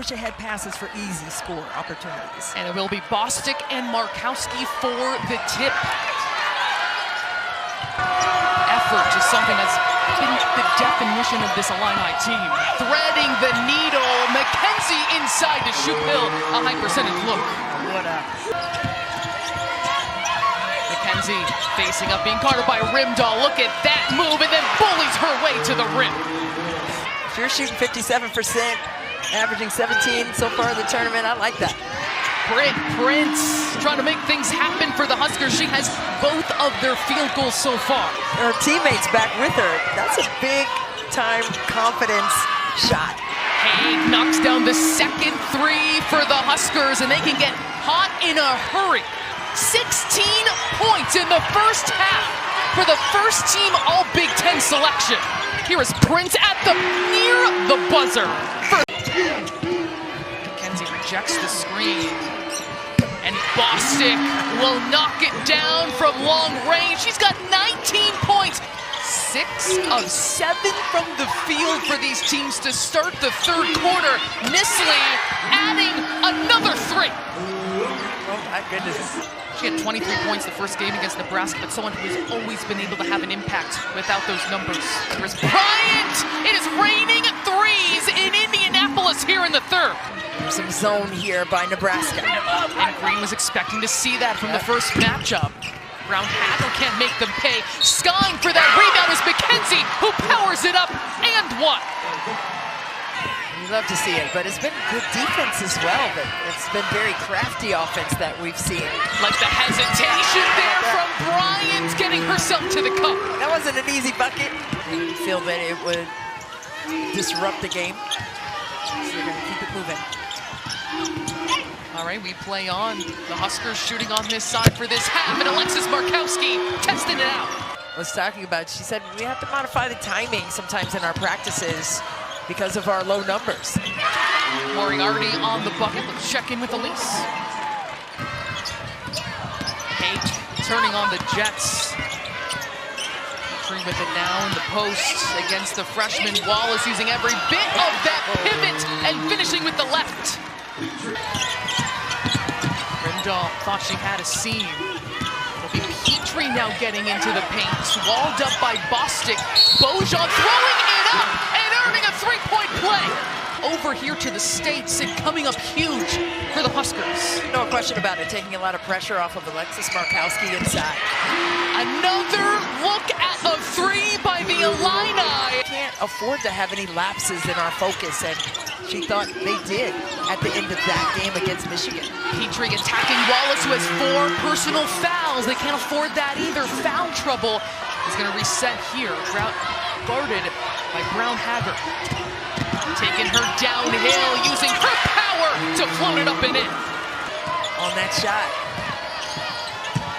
push-ahead passes for easy score opportunities. And it will be Bostic and Markowski for the tip. Effort is something that's been the definition of this Illini team. Threading the needle, McKenzie inside to Shupil, a high percentage look. What a... McKenzie facing up, being guarded by Rimdahl. Look at that move, and then bullies her way to the rim. If you're shooting 57%, averaging 17 so far in the tournament, I like that. Britt Prince trying to make things happen for the Huskers. She has both of their field goals so far. Her teammates back with her. That's a big-time confidence shot. Haig knocks down the second three for the Huskers, and they can get hot in a hurry. 16 points in the first half for the first team All Big Ten selection. Here is Prince at the near the buzzer. McKenzie rejects the screen. And Bostic will knock it down from long range. She's got 19 points. 6 of 7 from the field for these teams to start the third quarter. Nisley adding another 3. Oh my goodness. She had 23 points the first game against Nebraska, but someone who has always been able to have an impact without those numbers. There's Bryant! It is raining threes in Indianapolis here in the third. There's some zone here by Nebraska. And Green was expecting to see that from the first matchup. Brown Hagel can't make them pay. Skying for that rebound is McKenzie, who powers it up and one. You love to see it, but it's been good defense as well. But it's been very crafty offense that we've seen. Like the hesitation there from Bryant getting herself to the cup. That wasn't an easy bucket. You feel that it would disrupt the game. So they're going to keep it moving. All right, we play on. The Huskers shooting on this side for this half, and Alexis Markowski testing it out. I was talking about, she said we have to modify the timing sometimes in our practices because of our low numbers. Moriarty on the bucket. Let's check in with Elise. Haig turning on the Jets. Tree with it now in the post against the freshman. Wallace using every bit of that pivot and finishing with the left. Rimdahl thought she had a seam. It'll be Petrie now getting into the paint. Walled up by Bostic. Bojan throwing it up and earning a three-point play. Over here to the States and coming up huge for the Huskers. No question about it, taking a lot of pressure off of Alexis Markowski inside. Another look at a 3 by the Illini. Can't afford to have any lapses in our focus, and she thought they did at the end of that game against Michigan. Petrie attacking Wallace, who has 4 personal fouls. They can't afford that either. Foul trouble is going to reset here. Guarded by Brown Hager. Taking her downhill, using her power to float it up and in. On that shot.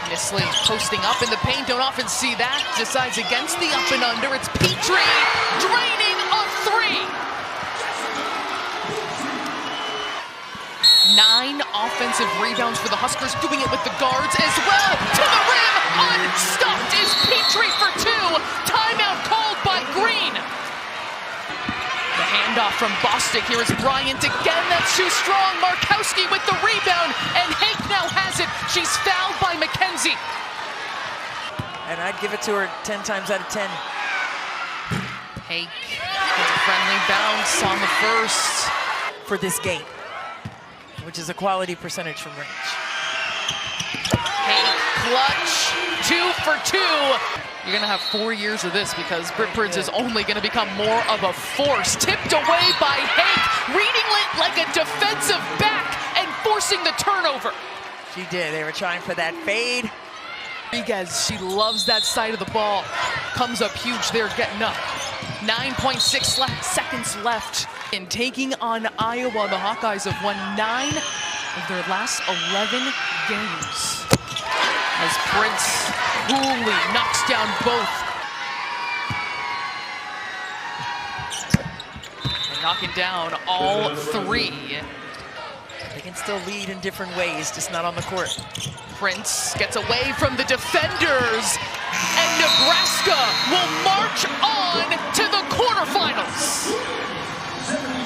Nisley posting up in the paint, don't often see that. Decides against the up and under. It's Petrie draining a 3. 9 offensive rebounds for the Huskers, doing it with the guards as well. To the rim, unstopped is Petrie for 2. Timeout called by Green. The handoff from Bostic. Here is Bryant again. That's too strong. Markowski with the rebound, and Haig now has it. She's fouled by McKenzie. And I'd give it to her 10 times out of 10. Haig gets a friendly bounce on the first. For this game, which is a quality percentage from range. Haig clutch, 2 for 2. You're going to have 4 years of this because Britt Prince is only going to become more of a force. Tipped away by Haig, reading it like a defensive back and forcing the turnover. She did. They were trying for that fade. Rodriguez, she loves that side of the ball. Comes up huge there, getting up. 9.6 seconds left. In taking on Iowa, the Hawkeyes have won 9 of their last 11 games. As Prince coolly knocks down both. And knocking down all 3. They can still lead in different ways, just not on the court. Prince gets away from the defenders, and Nebraska will march on to the quarterfinals.